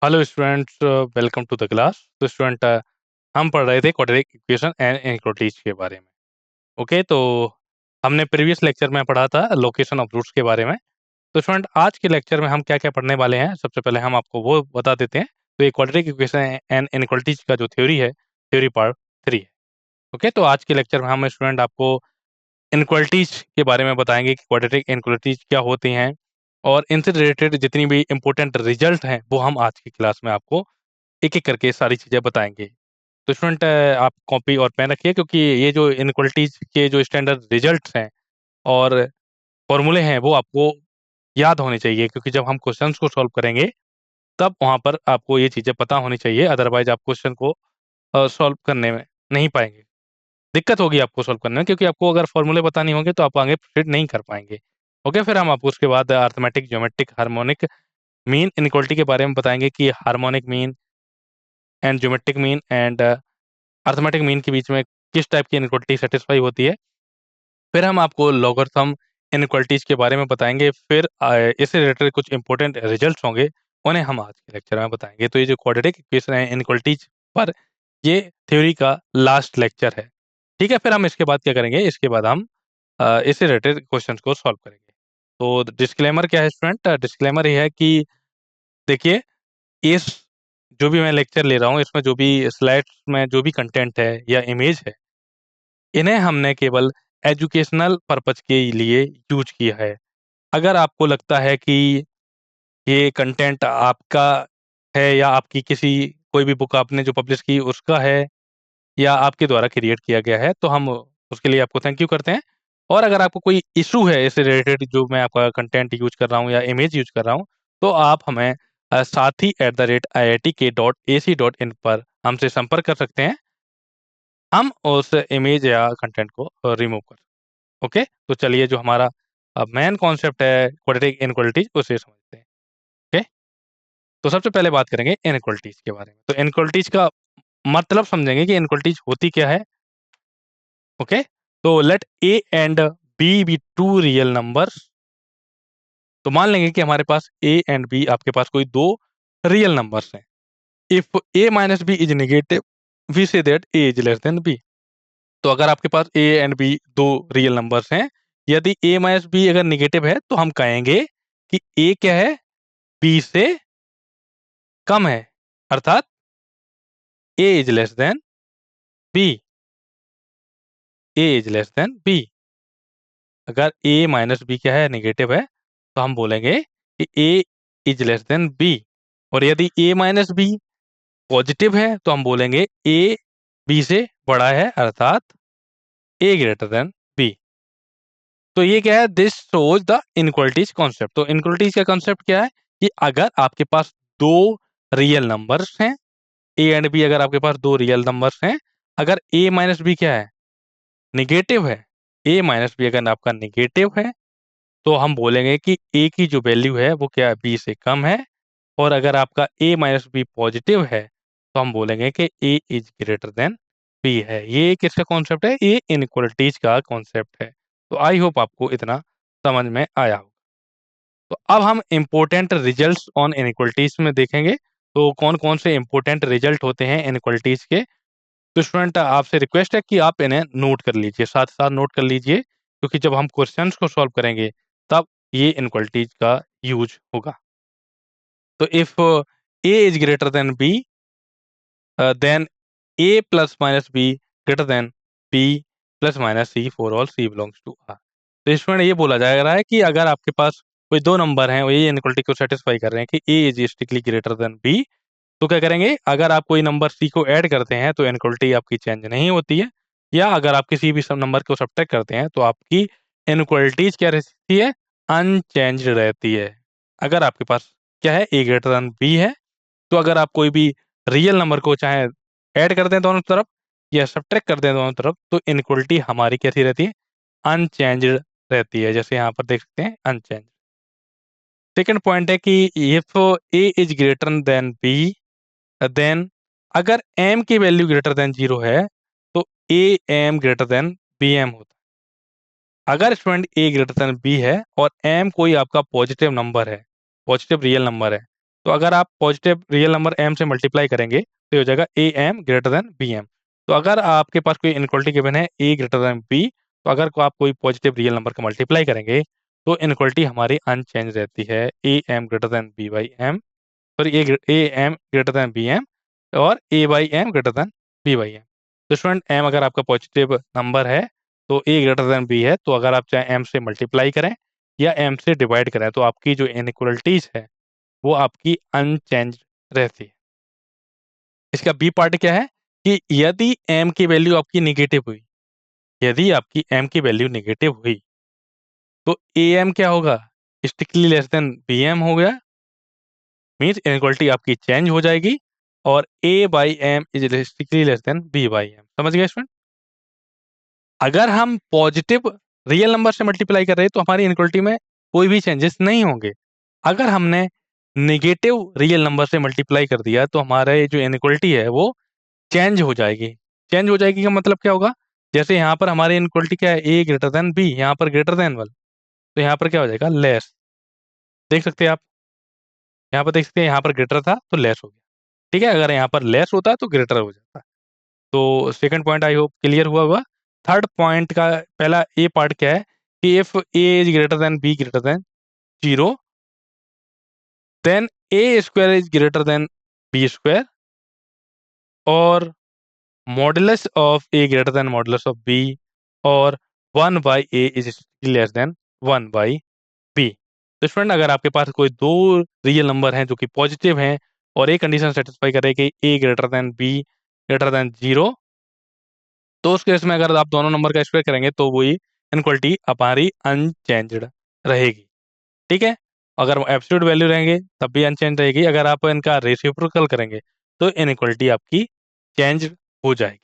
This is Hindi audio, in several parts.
Hello students, welcome to the class. तो स्टूडेंट, हम पढ़ रहे थे क्वाड्रेटिक इक्वेशन एंड इनइक्वालिटीज के बारे में। ओके, तो हमने प्रीवियस लेक्चर में पढ़ा था लोकेशन ऑफ रूट्स के बारे में। तो स्टूडेंट, आज के लेक्चर में हम क्या क्या पढ़ने वाले हैं, सबसे पहले हम आपको वो बता देते हैं। तो ये क्वाड्रेटिक इक्वेशन एंड इनइक्वालिटीज का जो थ्योरी है, थ्योरी पार्ट 3 है। ओके, तो आज के लेक्चर में हम स्टूडेंट आपको इनइक्वालिटीज के बारे में बताएंगे कि क्वाड्रेटिक इनइक्वालिटीज क्या होती हैं, और इनसे रिलेटेड जितनी भी इंपॉर्टेंट रिजल्ट हैं वो हम आज की क्लास में आपको एक एक करके सारी चीजें बताएंगे। तो स्टूडेंट, आप कॉपी और पेन रखिए, क्योंकि ये जो इनइक्वालिटीज के जो स्टैंडर्ड रिजल्ट्स हैं और फॉर्मूले हैं वो आपको याद होने चाहिए, क्योंकि जब हम क्वेश्चंस को सॉल्व करेंगे तब वहां पर आपको ये चीजें पता होनी चाहिए। अदरवाइज आप क्वेश्चन को सॉल्व करने में नहीं पाएंगे, दिक्कत होगी आपको सॉल्व करने में, क्योंकि आपको अगर फॉर्मूले पता नहीं होंगे तो आप आगे प्रोसीड नहीं कर पाएंगे। ओके, फिर हम आपको उसके बाद arithmetic, geometric, harmonic mean inequality के बारे में बताएंगे कि harmonic mean and geometric mean and arithmetic mean के बीच में किस टाइप की इनइक्वालिटी सेटिस्फाई होती है। फिर हम आपको लॉगरिथम इनइक्वालिटीज के बारे में बताएंगे। फिर इससे रिलेटेड कुछ इंपॉर्टेंट रिजल्ट्स होंगे, उन्हें हम आज के लेक्चर में बताएंगे। तो ये जो क्वाड्रेटिक इक्वेशन है इनइक्वालिटीज पर, ये थ्योरी का लास्ट लेक्चर है। ठीक है, फिर हम इसके बाद क्या करेंगे, इसके बाद हम इससे रिलेटेड क्वेश्चंस को सॉल्व करेंगे। तो डिस्क्लेमर क्या है स्टूडेंट? डिस्क्लेमर ये है कि देखिए, इस जो भी मैं लेक्चर ले रहा हूँ, इसमें जो भी स्लाइड्स में जो भी कंटेंट है या इमेज है, इन्हें हमने केवल एजुकेशनल पर्पज के लिए यूज किया है। अगर आपको लगता है कि ये कंटेंट आपका है या आपकी किसी कोई भी बुक आपने जो पब्लिश की उसका है या आपके द्वारा क्रिएट किया गया है, तो हम उसके लिए आपको थैंक यू करते हैं। और अगर आपको कोई इशू है इससे रिलेटेड, जो मैं आपका कंटेंट यूज कर रहा हूँ या इमेज यूज कर रहा हूँ, तो आप हमें sathi@iitk.ac.in पर हमसे संपर्क कर सकते हैं। हम उस इमेज या कंटेंट को रिमूव कर। ओके, तो चलिए, जो हमारा मेन कॉन्सेप्ट है क्वाड्रेटिक इनइक्वालिटीज, उसे समझते हैं। ओके, तो सबसे पहले बात करेंगे इनइक्वालिटीज के बारे में। तो इनइक्वालिटीज का मतलब समझेंगे कि इनइक्वालिटीज होती क्या है। ओके, तो let a and b be two real numbers. तो मान लेंगे कि हमारे पास ए एंड बी, आपके पास कोई दो रियल नंबर्स हैं। If a minus b is negative, we say that a is less than b. तो अगर आपके पास ए एंड बी दो रियल नंबर्स हैं, यदि ए माइनस बी अगर निगेटिव है तो हम कहेंगे कि ए क्या है, बी से कम है, अर्थात a is less than b. A is less than b. अगर ए माइनस बी क्या है, निगेटिव है, तो हम बोलेंगे कि a is less than B. और यदि ए माइनस बी पॉजिटिव है तो हम बोलेंगे ए बी से बड़ा है, अर्थात ए ग्रेटर देन बी। तो ये क्या है, this shows the inequalities concept. तो इनइक्वालिटीज का कॉन्सेप्ट क्या है कि अगर आपके पास दो रियल नंबर्स हैं, ए एंड बी, अगर आपके पास दो रियल नंबर्स हैं, अगर ए माइनस बी क्या है, निगेटिव है, ए माइनस बी अगर आपका निगेटिव है, तो हम बोलेंगे कि ए की जो वैल्यू है वो क्या है, बी से कम है। और अगर आपका ए माइनस बी पॉजिटिव है, तो हम बोलेंगे कि a is greater than b है। ये किसका कॉन्सेप्ट है? ये इनइक्वालिटीज का कॉन्सेप्ट है। तो आई होप आपको इतना समझ में आया हो। तो अब हम इम्पोर्टेंट रिजल्ट्स ऑन इनइक्वालिटीज में देखेंगे। तो कौन कौन से इम्पोर्टेंट रिजल्ट होते हैं इनइक्वालिटीज के। तो स्टूडेंट, आपसे रिक्वेस्ट है कि आप इन्हें नोट कर लीजिए, साथ साथ नोट कर लीजिए, क्योंकि जब हम क्वेश्चंस को सॉल्व करेंगे तब ये इनइक्वालिटीज का यूज होगा। तो if a is greater than b, then a plus minus b greater than b plus minus c for all c belongs to R. तो इसमें ये बोला जा रहा है कि अगर आपके पास कोई दो नंबर हैं और ये इनइक्वालिटी को सेटिस्फाई कर रहे हैं कि a is strictly greater than b, तो क्या करेंगे, अगर आप कोई नंबर सी को ऐड करते हैं तो इनइक्वालिटी आपकी चेंज नहीं होती है, या अगर आप किसी भी सब नंबर को सब्ट्रैक्ट करते हैं तो आपकी इनइक्वालिटीज क्या रहती है, अनचेंज्ड रहती है। अगर आपके पास क्या है, ए ग्रेटर देन बी है, तो अगर आप कोई भी रियल नंबर को चाहे ऐड कर दें दोनों तरफ या सब्ट्रैक्ट कर दें दोनों तरफ, तो इनइक्वालिटी हमारी कैसी रहती है, अनचेंज्ड रहती है। जैसे यहाँ पर देख सकते हैं, अनचेंज। सेकंड पॉइंट है कि if a is greater than b, then अगर एम की वैल्यू ग्रेटर देन 0 है, तो a m greater than b m होता है। अगर student a greater than b है और एम कोई आपका पॉजिटिव नंबर है, पॉजिटिव रियल नंबर है, तो अगर आप पॉजिटिव रियल नंबर m से मल्टीप्लाई करेंगे तो हो जाएगा a m greater than b m. तो अगर आपके पास कोई इनइक्वालिटी गिवन है a ग्रेटर देन b, तो अगर को आप कोई पॉजिटिव रियल नंबर का मल्टीप्लाई करेंगे तो इनइक्वालिटी हमारी अनचेंज रहती है, a m greater than b by m, sorry a m greater than b m और a by m greater than b by m. तो स्टूडेंट एम अगर आपका पॉजिटिव नंबर है तो ए ग्रेटर देन बी है, तो अगर आप चाहे एम से मल्टीप्लाई करें या एम से डिवाइड करें तो आपकी जो इनइक्वालिटीज है वो आपकी अनचेंज रहती है। इसका बी पार्ट क्या है कि यदि एम की वैल्यू आपकी निगेटिव हुई, यदि आपकी एम की वैल्यू निगेटिव हुई तो ए एम क्या होगा, strictly less than b m हो गया, मीन्स इनइक्वालिटी आपकी चेंज हो जाएगी और a by m is strictly less than b by m. समझ गए स्टूडेंट? अगर हम पॉजिटिव रियल नंबर से मल्टीप्लाई कर रहे हैं तो हमारी इनइक्वालिटी में कोई भी चेंजेस नहीं होंगे। अगर हमने नेगेटिव रियल नंबर से मल्टीप्लाई कर दिया तो हमारे जो इनइक्वालिटी है वो चेंज हो जाएगी। चेंज हो जाएगी का मतलब क्या होगा, जैसे यहाँ पर हमारी इनइक्वालिटी क्या है, a ग्रेटर देन b, यहाँ पर ग्रेटर देन 1, तो यहाँ पर क्या हो जाएगा, लेस। देख सकते हैं आप, यहाँ पर देख सकते हैं, यहाँ पर ग्रेटर था तो लेस हो गया। ठीक है, अगर यहाँ पर लेस होता है तो ग्रेटर हो जाता है। तो second point I hope clear हुआ होगा। थर्ड पॉइंट का पहला ए पार्ट क्या है कि if a is greater than b greater than 0, then a square is greater than b square और modulus of a greater than modulus of b और 1 by a is less than 1 by b. तो स्टूडेंट अगर आपके पास कोई दो रियल नंबर हैं जो कि पॉजिटिव हैं और एक कंडीशन सेटिस्फाई करे कि a greater than b greater than 0, तो उस केस में अगर आप दोनों नंबर का स्क्वायर करेंगे तो वही इनक्वालिटी हमारी अनचेंज्ड रहेगी। ठीक है, अगर एब्सोल्यूट वैल्यू रहेंगे तब भी अनचेंज रहेगी, अगर आप इनका रेसिप्रोकल करेंगे तो इनइक्वालिटी आपकी चेंज हो जाएगी।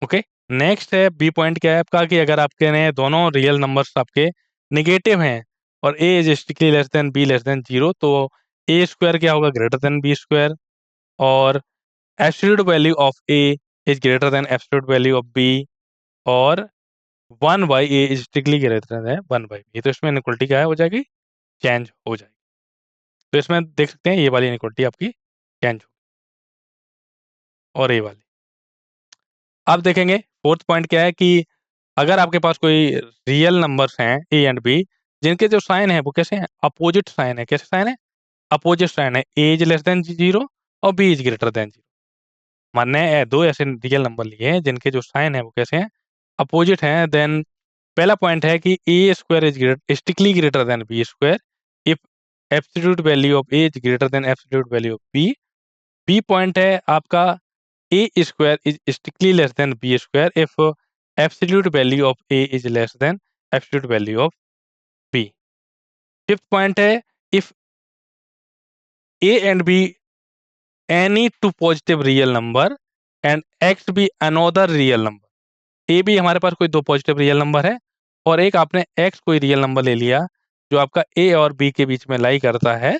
ओके, नेक्स्ट है बी पॉइंट, क्या है आपका कि अगर आपके ने दोनों रियल नंबर्स आपके निगेटिव हैं और a is strictly less than b less than 0, तो ए स्क्वायर क्या होगा, ग्रेटर देन बी स्क्वायर और absolute value of a is greater than absolute value of b और 1 by a is strictly greater than 1 by b. तो इसमें इनइक्वालिटी क्या है, हो जाएगी, चेंज हो जाएगी। तो इसमें देख सकते हैं ये वाली इनइक्वालिटी आपकी चेंज हो और ये वाली। अब देखेंगे फोर्थ पॉइंट क्या है कि अगर आपके पास कोई रियल नंबर्स हैं ए एंड बी जिनके जो साइन है वो कैसे हैं, अपोजिट साइन है। कैसे साइन है, अपोजिट साइन है, ए इज लेस देन 0 और बी इज ग्रेटर देन 0। मानने दो ऐसे रियल नंबर लिए हैं जिनके जो साइन है वो कैसे हैं, अपोजिट हैं। देन पहला पॉइंट है कि a square is strictly greater than b square if absolute value of a is greater than absolute value of b. B point है आपका a square is strictly less than b square if absolute value of a is less than absolute value of b. Fifth point है if a and b any two positive real number and x b another real number. A भी हमारे पास कोई दो पॉजिटिव रियल नंबर है और एक आपने एक्स कोई रियल नंबर ले लिया जो आपका ए और बी के बीच में लाई करता है,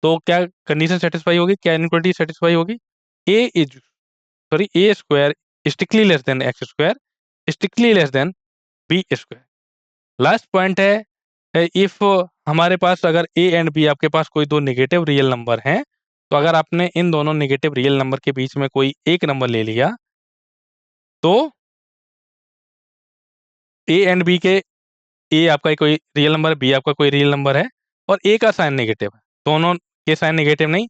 तो क्या कंडीशन सेटिस्फाई होगी, क्या इनइक्वालिटी सेटिस्फाई होगी, a is sorry a square strictly less than x square strictly less than b square. Last point है इफ हमारे पास अगर ए एंड बी आपके पास कोई दो नेगेटिव रियल नंबर हैं, तो अगर आपने इन दोनों नेगेटिव रियल नंबर के बीच में कोई एक नंबर ले लिया तो ए एंड बी के, ए आपका कोई रियल नंबर है, बी आपका कोई रियल नंबर है और ए का साइन नेगेटिव है, दोनों के साइन नेगेटिव नहीं,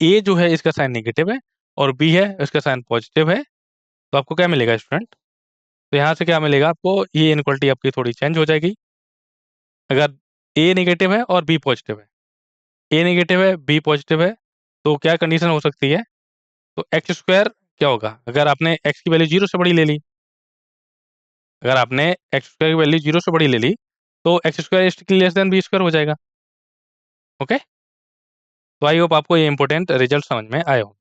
ए जो है इसका साइन नेगेटिव है और बी है इसका साइन पॉजिटिव है, तो आपको क्या मिलेगा स्टूडेंट, तो यहाँ से क्या मिलेगा आपको, ये इनक्वालिटी आपकी थोड़ी चेंज हो जाएगी। अगर ए नेगेटिव है और बी पॉजिटिव है, ए नेगेटिव है बी पॉजिटिव है, तो क्या कंडीशन हो सकती है, तो एक्स स्क्वायर क्या होगा, अगर आपने एक्स की वैल्यू 0 से बड़ी ले ली, अगर आपने एक्स स्क्वायर की वैल्यू 0 से बड़ी ले ली तो x square strictly less than b square हो जाएगा। ओके, तो आई होप आपको ये इंपॉर्टेंट रिजल्ट समझ में आए हो।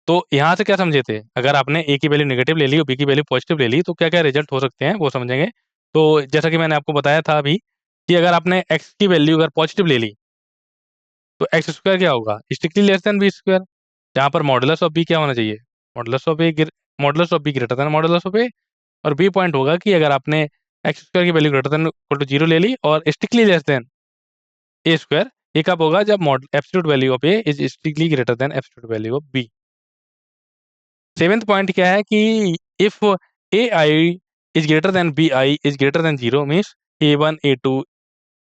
तो यहाँ से क्या समझे थे, अगर आपने ए की वैल्यू नेगेटिव ले ली और बी की वैल्यू पॉजिटिव ले ली तो क्या क्या रिजल्ट हो सकते हैं वो समझेंगे। तो जैसा कि मैंने आपको बताया था अभी कि अगर आपने एक्स की वैल्यू अगर पॉजिटिव ले ली तो एक्स स्क्वायर क्या होगा, strictly less than b square, जहाँ पर मॉडुलस ऑफ बी क्या होना चाहिए, modulus of a, modulus of b greater than modulus of a. और बी पॉइंट होगा कि अगर आपने एक्स स्क्वायर की value greater than equal to 0 ले ली और strictly less than a square ये कब होगा? जब absolute value of a is strictly greater than absolute value of b. Seventh point क्या है कि if a i is greater than b i is greater than zero, means a one a to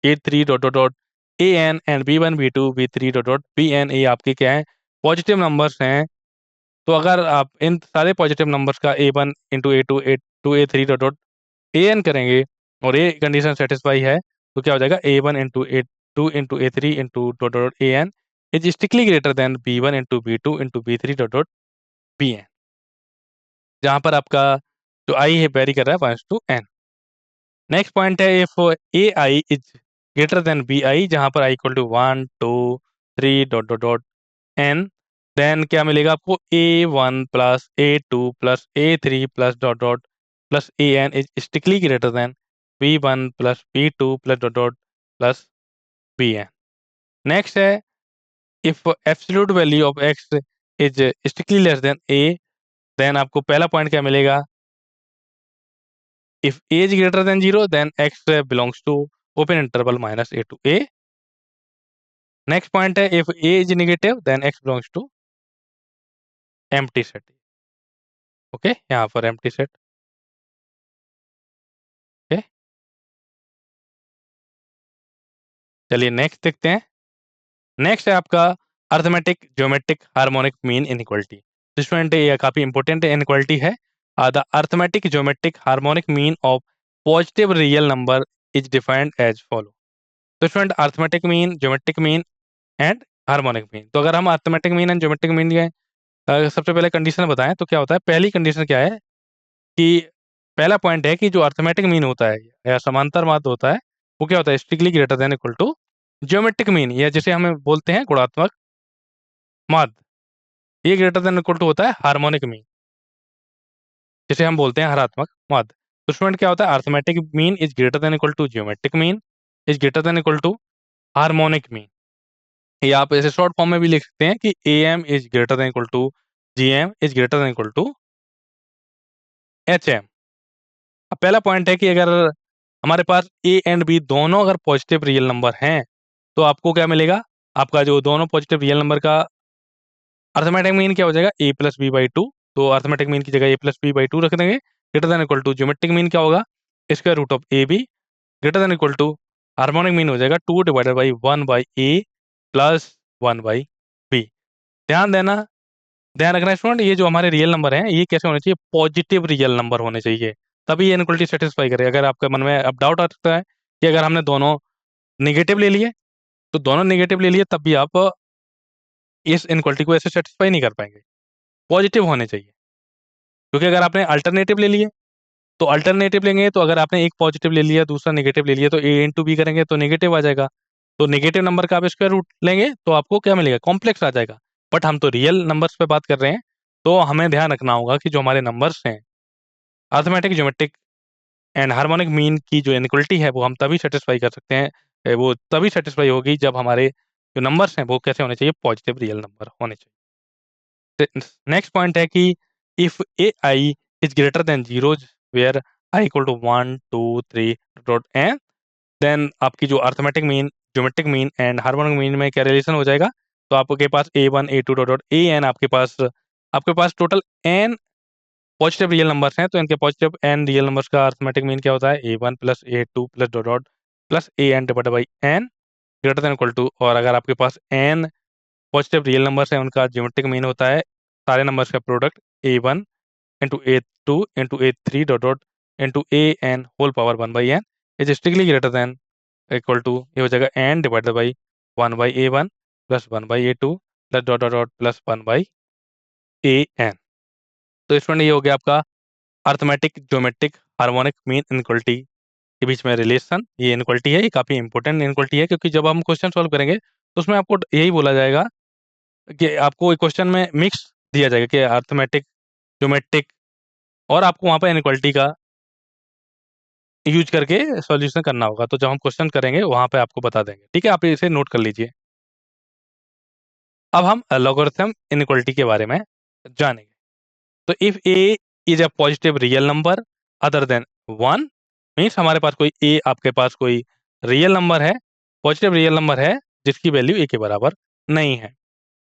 a three dot dot dot a n and b one b two b three dot dot b n, ये आपके क्या है? पॉजिटिव नंबर्स हैं। तो अगर आप इन सारे पॉजिटिव नंबर्स का a one into a to a three dot dot a n करेंगे और ये कंडीशन सेटिस्फाई है, तो क्या हो जाएगा? A one into a two into a three into dot dot a n is strictly greater than b one into b two into b three dot dot b n, जहाँ पर आपका जो आई है वेरी कर रहा है 1:n। नेक्स्ट पॉइंट है if a i is greater than b i, जहाँ पर i equal to 1 2 3 dot dot dot n, then क्या मिलेगा आपको? A one plus a two plus a three plus dot dot plus a n is strictly greater than b one plus b two plus dot dot plus b n. Next है if absolute value of x is strictly less than a, then आपको पहला पॉइंट क्या मिलेगा? If a is greater than zero then x belongs to open interval minus a to a. Next point है if a is negative then x belongs to empty set. Okay, यहाँ पर एम्प्टी सेट। ओके, चलिए नेक्स्ट देखते हैं। नेक्स्ट है आपका arithmetic geometric harmonic mean inequality. Student ये काफी इंपॉर्टेंट इनइक्वालिटी है। The arithmetic geometric harmonic mean of positive real number is defined as follow. तो student arithmetic mean, geometric mean and harmonic mean, तो अगर हम arithmetic mean and geometric mean के सबसे पहले कंडीशन बताएं तो क्या होता है? पहली कंडीशन क्या है कि पहला पॉइंट है कि जो अर्थमेटिक मीन होता है या समांतर माध्य होता है, वो क्या होता है? Strictly greater than equal to geometric mean, या जिसे हमें बोलते हैं गुणात्मक माध्य। ये ग्रेटर देन इक्वल टू होता है हार्मोनिक मीन, जिसे हम बोलते हैं हरात्मक माध्य। तो स्टूडेंट क्या होता है? Arithmetic mean is greater than equal to geometric mean is greater than equal to harmonic mean. या आप ऐसे शॉर्ट फॉर्म में भी लिख सकते हैं कि a m is greater than equal to g m is greater than equal to h m. अब पहला पॉइंट है कि अगर हमारे पास ए एंड बी दोनों अगर पॉजिटिव रियल नंबर हैं, तो आपको क्या मिलेगा? आपका जो दोनों पॉजिटिव रियल नंबर का अर्थमेटिक मीन क्या हो जाएगा? A plus b by two. तो अर्थमेटिक मीन की जगह a plus b by two रख देंगे, greater than equal to geometric mean क्या होगा? Square root of a b, greater than equal to harmonic mean हो जाएगा 2 divided by 1 by a plus 1 by b. ध्यान देना, ध्यान रखना स्टूडेंट, ये जो हमारे रियल नंबर हैं ये कैसे होने चाहिए? पॉजिटिव रियल नंबर होने चाहिए, तभी ये इनक्वलिटी सेटिस्फाई करे। अगर आपके मन में अब डाउट आ सकता है कि अगर हमने दोनों नेगेटिव ले लिए, तो दोनों नेगेटिव ले लिए तब भी आप इस इनक्वलिटी को ऐसे सेटिस्फाई नहीं कर पाएंगे। पॉजिटिव होने चाहिए, क्योंकि अगर आपने अल्टरनेटिव ले लिए तो अल्टरनेटिव लेंगे, तो अगर आपने एक पॉजिटिव ले लिया दूसरा नेगेटिव ले लिया तो ए इंटू बी करेंगे तो नेगेटिव आ जाएगा। तो नेगेटिव नंबर का आप स्क्वायर रूट लेंगे तो आपको क्या मिलेगा? कॉम्प्लेक्स आ जाएगा। बट हम तो रियल नंबर्स पे बात कर रहे हैं, तो हमें ध्यान रखना होगा कि जो हमारे नंबर्स हैं, arithmetic geometric and harmonic mean की जो इनइक्वालिटी है वो हम तभी सेटिस्फाई कर सकते हैं, वो तभी सेटिस्फाई होगी जब हमारे जो नंबर्स हैं वो कैसे होने चाहिए? पॉजिटिव रियल नंबर होने चाहिए। नेक्स्ट पॉइंट है कि if a i is greater than zero where i equal to 1 2 3 dot n, then आपकी जो arithmetic mean, geometric mean and harmonic mean में क्या रिलेशन हो जाएगा? तो आपके पास a one a two dot dot a n, आपके पास total n positive real numbers हैं, तो इनके पॉजिटिव एन रियल नंबर्स का अर्थमेटिक मीन क्या होता है? A one plus a two plus dot dot plus a n divided by n greater than equal to. और अगर आपके पास एन पॉजिटिव रियल नंबर्स हैं, उनका ज्योमेट्रिक मीन होता है सारे नंबर्स का product a one into a two into a three dot dot into a n whole power 1/n is strictly greater than equal to, ये हो जाएगा n divided by 1/a1 plus 1/a2 plus dot dot dot plus 1/an। तो स्टूडेंट ये हो गया आपका arithmetic geometric harmonic mean inequality के बीच में रिलेशन। ये इनइक्वालिटी है, ये काफ़ी इंपॉर्टेंट इनइक्वालिटी है, क्योंकि जब हम क्वेश्चन सॉल्व करेंगे तो उसमें आपको यही बोला जाएगा कि आपको एक क्वेश्चन में मिक्स दिया जाएगा कि अर्थमेटिक ज्योमेट्रिक, और आपको वहाँ पर इनइक्वालिटी का यूज करके सॉल्यूशन करना होगा। तो जब हम क्वेश्चन करेंगे वहाँ पे आपको बता देंगे, ठीक है? आप इसे नोट कर लीजिए। अब हम लॉगरिथम इनइक्वालिटी के बारे में जानेंगे। तो if a is a positive real number other than 1, means हमारे पास कोई ए, आपके पास कोई रियल नंबर है, पॉजिटिव रियल नंबर है जिसकी वैल्यू a के बराबर नहीं है।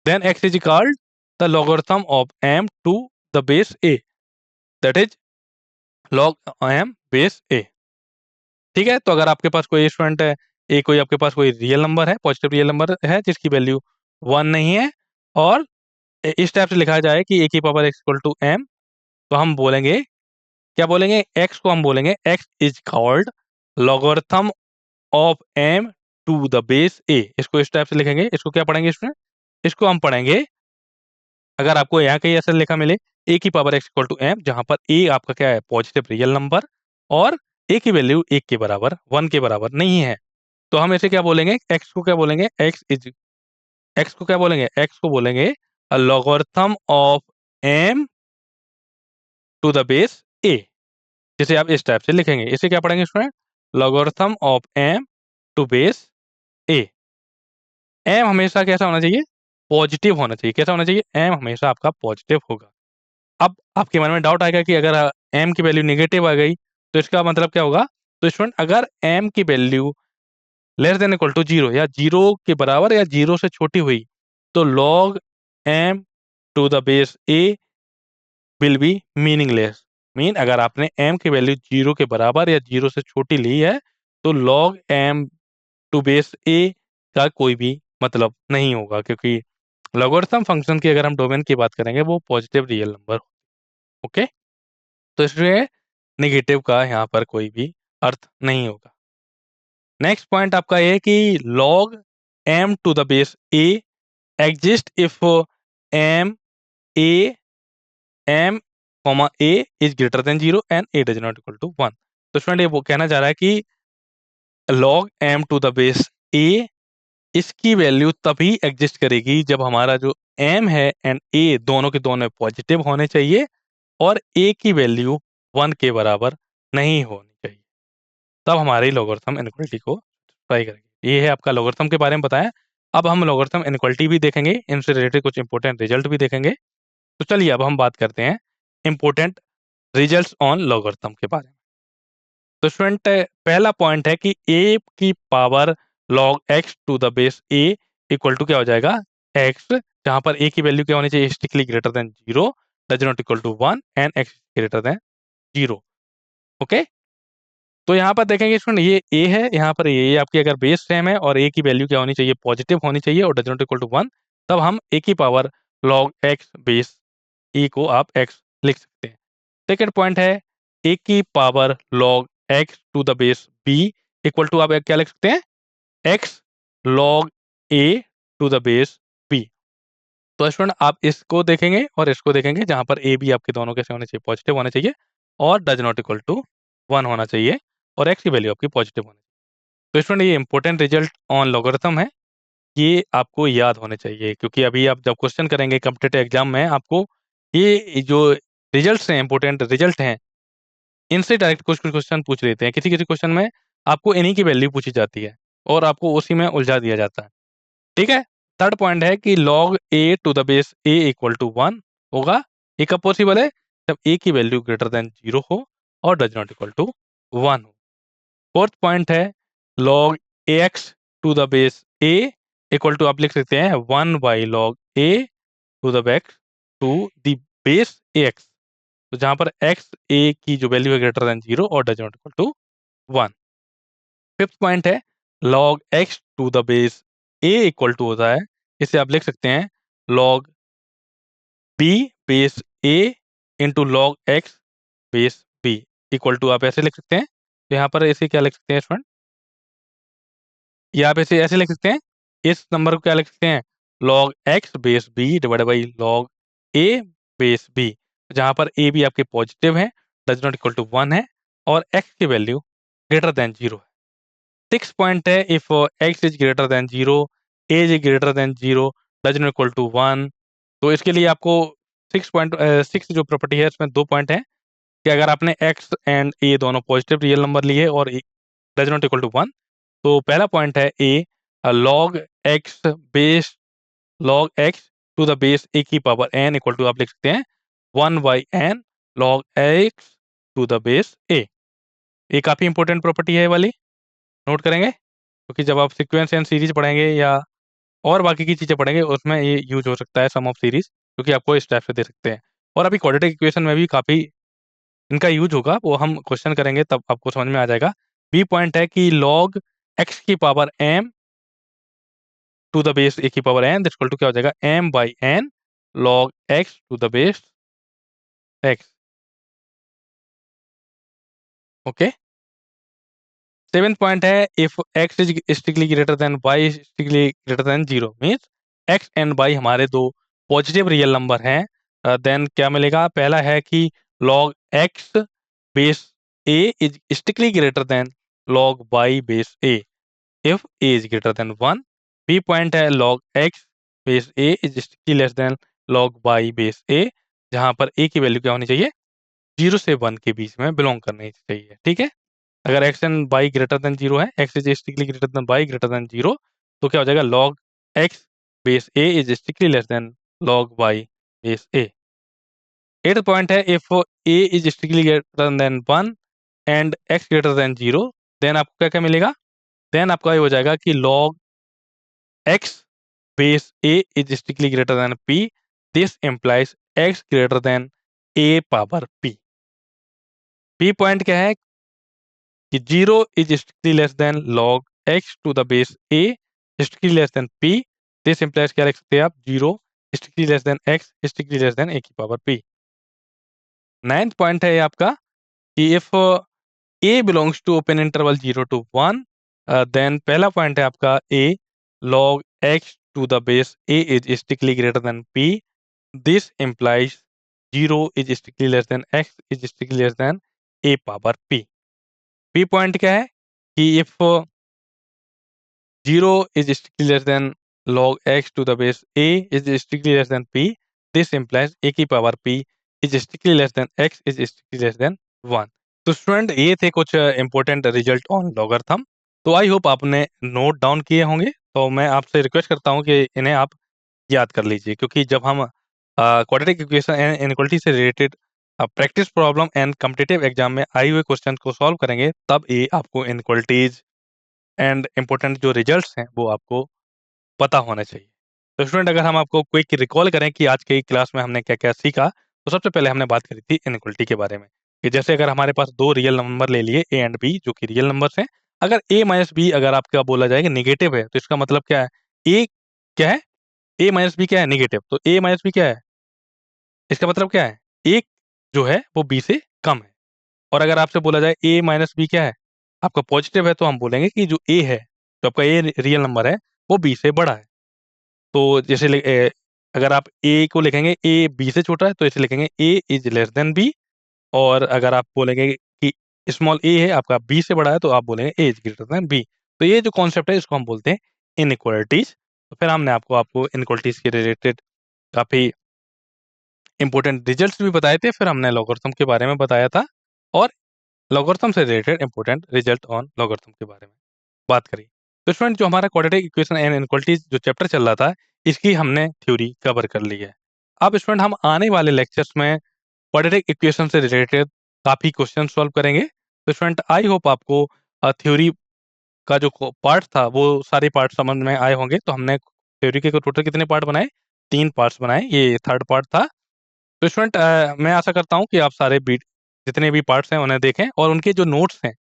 Then x is called the logarithm of m to the base a, that is log m base a। ठीक है, तो अगर आपके पास कोई स्टूडेंट है, कोई आपके पास कोई रियल नंबर है, पॉजिटिव रियल नंबर है जिसकी वैल्यू 1 नहीं है, और इस टाइप से लिखा जाए कि a की power x equal to m, तो हम बोलेंगे, क्या बोलेंगे, x को हम बोलेंगे x is called logarithm of m to the base a। इसको इस टाइप से लिखेंगे। इसको क्या पढ़ेंगे इसमें, इसको हम पढ़ेंगे, अगर आपको यहाँ कहीं ऐसा लिखा मिले a की power x equal to m, जहां पर a आपका क्या है, पॉजिटिव रियल नंबर, और a की वैल्यू 1 के बराबर 1 के बराबर नहीं है, तो हम इसे क्या बोलेंगे, x को क्या बोलेंगे, x को क्या बोलेंगे, x को बोलेंगे logarithm of m to the base a, जिसे आप इस टाइप से लिखेंगे। इसे क्या पढ़ेंगे इसमें, logarithm of m to base a। m हमेशा कैसा होना चाहिए, पॉजिटिव होना चाहिए। कैसा होना चाहिए, m हमेशा आपका पॉजिटिव होगा। अब आपके मन में डाउट आएगा कि अगर m की वैल्यू नेगेटिव आ गई तो इसका मतलब क्या होगा। तो स्टूडेंट, अगर m की value less than equal to 0 या 0 के बराबर या 0 से छोटी हुई, तो log m to the base a will be meaningless. Mean अगर आपने m की वैल्यू 0 के बराबर या 0 से छोटी ली है, तो log m to base a का कोई भी मतलब नहीं होगा, क्योंकि लॉगरिथम फंक्शन की अगर हम डोमेन की बात करेंगे वो पॉजिटिव रियल नंबर। ओके, तो इसलिए नेगेटिव का यहाँ पर कोई भी अर्थ नहीं होगा। नेक्स्ट पॉइंट आपका ये कि log m to the base a exist if m a m comma a is greater than 0 and a does not equal to 1। तो स्टूडेंट ये वो कहना चाह रहा है कि log m to the base a, इसकी वैल्यू तभी एग्जिस्ट करेगी जब हमारा जो m है एंड a दोनों के दोनों पॉजिटिव होने चाहिए, और a की वैल्यू 1 के बराबर नहीं होनी चाहिए, तब हमारी लॉगरिथम इनइक्वालिटी को ट्राई करेंगे। ये है आपका लॉगरिथम के बारे में बताया। अब हम लॉगरिथम इनइक्वालिटी भी देखेंगे, इनसे रिलेटेड कुछ इंपॉर्टेंट रिजल्ट भी देखेंगे। तो चलिए अब हम बात करते हैं इंपॉर्टेंट रिजल्ट्स ऑन लॉगरिथम के बारे में। तो स्टूडेंट, पहला पॉइंट है कि a की power log x to the base a equal to क्या हो जाएगा, x, जहां पर a की वैल्यू क्या होनी चाहिए, strictly greater than 0, does not equal to 1 and x greater than 0। Okay, तो यहाँ पर देखेंगे स्टूडेंट, ये a है, यहाँ पर ये आपकी अगर बेस सेम है और a की वैल्यू क्या होनी चाहिए, पॉजिटिव होनी चाहिए, और डज नॉट इक्वल टू 1, तब हम a की power log x base e को आप x लिख सकते हैं। सेकेंड पॉइंट है a की power log x to the base b equal to आप क्या लिख सकते हैं, x log a to the base b। तो स्टूडेंट आप इसको देखेंगे और इसको देखेंगे, जहां पर a b आपके दोनों कैसे होने चाहिए, पॉजिटिव होने चाहिए, और डज नॉट इक्वल टू 1 होना चाहिए, और x की वैल्यू आपकी पॉजिटिव होनी चाहिए। तो स्टूडेंट ये इंपॉर्टेंट रिजल्ट ऑन लॉगरिथम है, ये आपको याद होने चाहिए, क्योंकि अभी आप जब क्वेश्चन करेंगे कॉम्पिटिटिव एग्जाम में, आपको ये जो रिजल्ट्स हैं, इंपॉर्टेंट रिजल्ट हैं, इनसे डायरेक्ट कुछ कुछ क्वेश्चन पूछ लेते हैं। किसी किसी क्वेश्चन में आपको इन्हीं की वैल्यू पूछी जाती है और आपको उसी में उलझा दिया जाता है। ठीक है, थर्ड पॉइंट है कि log a to the base a equal to 1 होगा। ये कब पॉसिबल है, जब a की वैल्यू ग्रेटर देन 0 हो और डज नॉट इक्वल टू 1 हो। फोर्थ पॉइंट है log ax to the base a equal to आप लिख सकते हैं 1 by log a to the back to the base ax, तो जहां पर x a की जो वैल्यू है ग्रेटर देन 0 और does not equal to 1। Fifth point है log x to the base a equal to होता है, इसे आप लिख सकते हैं log b base a into log x base b equal to आप ऐसे लिख सकते हैं। तो यहाँ पर ऐसे क्या लिख सकते हैं स्टूडेंट, या आप ऐसे ऐसे लिख सकते हैं, इस नंबर को क्या लिख सकते हैं, log x base b divide by log a base b, जहां पर a b आपके पॉजिटिव है, डज नॉट इक्वल टू 1 है, और x की वैल्यू ग्रेटर देन 0 है। सिक्स पॉइंट है if x is greater than 0, a is greater than 0, does not equal to 1। तो इसके लिए आपको 6 जो प्रॉपर्टी है इसमें 2 पॉइंट है कि अगर आपने x एंड a दोनों पॉजिटिव रियल नंबर लिए और डज नॉट इक्वल टू 1, तो पहला पॉइंट है a log x base log x to the base a की पावर n इक्वल टू आप लिख सकते हैं 1 by n log x to the base a। ये काफी इंपॉर्टेंट प्रॉपर्टी है ये वाली, नोट करेंगे, क्योंकि जब आप सीक्वेंस एंड सीरीज पढ़ेंगे या और बाकी की चीज़ें पढ़ेंगे उसमें ये यूज हो सकता है सम ऑफ सीरीज, क्योंकि आपको इस टाइप से दे सकते हैं। और अभी क्वाड्रेटिक इक्वेशन में भी काफ़ी इनका यूज होगा, वो हम क्वेश्चन करेंगे तब आपको समझ में आ जाएगा। बी पॉइंट है कि log x की power m to the base a की पावर n इक्वल टू क्या हो जाएगा, m by n log x to the base x। Okay. 7th point है if x is strictly greater than y strictly greater than 0 means x and y हमारे दो पॉजिटिव रियल नंबर हैं, देन क्या मिलेगा, पहला है कि log x base a is strictly greater than log y base a if a is greater than 1। b point है log x base a is strictly less than log y base a, जहां पर a की वैल्यू क्या होनी चाहिए, 0 से 1 के बीच में बिलोंग करनी चाहिए। ठीक है, अगर x and y greater than 0 है, x is strictly greater than y greater than 0, तो क्या हो जाएगा, log x base a is strictly less than log y base a। 8th point है if a is strictly greater than 1 and x greater than 0, then आपको क्या क्या मिलेगा, देन आपका ये हो जाएगा कि log x base a is strictly greater than p, this implies x greater than a power p। p point क्या है कि 0 is strictly less than log x to the base a strictly less than p, this implies क्या लिख सकते हैं आप, 0 strictly less than x strictly less than a की पावर p। 9th पॉइंट है ये आपका कि if a belongs to open interval 0 to 1, then पहला पॉइंट है आपका a log x to the base a is strictly greater than p, this implies 0 is strictly less than x is strictly less than a power p। p point क्या है कि if 0 is strictly less than log x to the base a is strictly less than p, this implies a की power p is strictly less than x is strictly less than 1। तो स्टूडेंट ये थे कुछ इंपॉर्टेंट रिजल्ट ऑन लॉगरिथम। तो आई होप आपने नोट डाउन किए होंगे, तो मैं आपसे रिक्वेस्ट करता हूँ कि इन्हें आप याद कर लीजिए, क्योंकि जब हम क्वाड्रेटिक इक्वेशन एंड इनइक्वालिटी से related practice problem and competitive exam में आए हुए क्वेश्चन को सॉल्व करेंगे, तब ये आपको इनइक्वालिटीज एंड इम्पोर्टेंट जो रिजल्ट्स हैं वो आपको पता होना चाहिए। तो स्टूडेंट, अगर हम आपको क्विक रिकॉल करें कि आज की क्लास में हमने क्या क्या सीखा, तो सबसे पहले हमने बात करी थी इनइक्वालिटी के बारे में, कि जैसे अगर हमारे पास दो रियल नंबर ले लिए ए एंड बी, जो कि रियल नंबर्स हैं, अगर ए माइनस बी अगर आपका बोला जाए कि निगेटिव है, तो इसका मतलब क्या है, ए क्या है, ए माइनस बी क्या है, निगेटिव, तो ए माइनस बी क्या है, इसका मतलब क्या है, ए जो है वो बी से कम है। और अगर आपसे बोला जाए ए माइनस बी क्या है, आपका पॉजिटिव है, तो हम बोलेंगे कि जो ए है, जो आपका ए रियल नंबर है, वो बी से बड़ा है। तो जैसे अगर आप ए को लिखेंगे ए बी से छोटा है, तो इसे लिखेंगे ए इज लेस देन बी। और अगर आप बोलेंगे कि स्मॉल ए है आपका बी से बड़ा है, तो आप बोलेंगे ए इज ग्रेटर देन बी। तो ये जो कॉन्सेप्ट है इसको हम बोलते हैं इनइक्वालिटीज। तो फिर हमने आपको इनइक्वालिटीज के रिलेटेड काफी इंपॉर्टेंट रिजल्ट्स भी बताए थे, फिर हमने लॉगरिथम के बारे में बताया था, और लॉगरिथम से related important result on logarithm के बारे में बात करी। तो स्टूडेंट, जो हमारा क्वाड्रेटिक इक्वेशन एंड इनइक्वालिटीज जो चैप्टर चल रहा था, इसकी हमने थ्योरी कवर कर ली है। अब स्टूडेंट, हम आने वाले लेक्चर्स में क्वाड्रेटिक इक्वेशन से रिलेटेड काफी क्वेश्चन सॉल्व करेंगे। तो स्टूडेंट, आई होप आपको थ्योरी का जो पार्ट था वो सारे पार्ट समझ में आए होंगे। तो हमने थ्योरी के टोटल कितने पार्ट बनाए, 3 पार्ट्स बनाए, ये थर्ड पार्ट था। तो स्टूडेंट, मैं आशा करता हूँ कि आप सारे जितने भी पार्ट्स हैं उन्हें देखें, और उनके जो नोट्स हैं,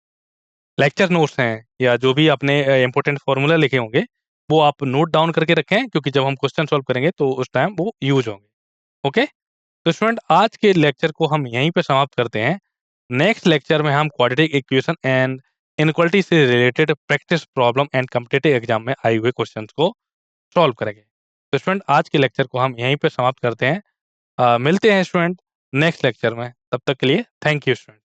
लेक्चर नोट्स हैं, या जो भी आपने इंपॉर्टेंट फॉर्मूला लिखे होंगे, वो आप नोट डाउन करके रखें, क्योंकि जब हम क्वेश्चन सॉल्व करेंगे तो उस टाइम वो यूज होंगे। ओके। तो स्टूडेंट, आज के लेक्चर को हम यहीं पे समाप्त करते हैं। नेक्स्ट लेक्चर में हम क्वाड्रेटिक इक्वेशन एंड इनइक्वालिटी से related practice problem and competitive exam में आए हुए क्वेश्चंस को सॉल्व करेंगे। तो स्टूडेंट, आज के लेक्चर को हम यहीं पे समाप्त करते हैं। मिलते हैं स्टूडेंट नेक्स्ट लेक्चर में, तब तक के लिए थैंक यू स्टूडेंट।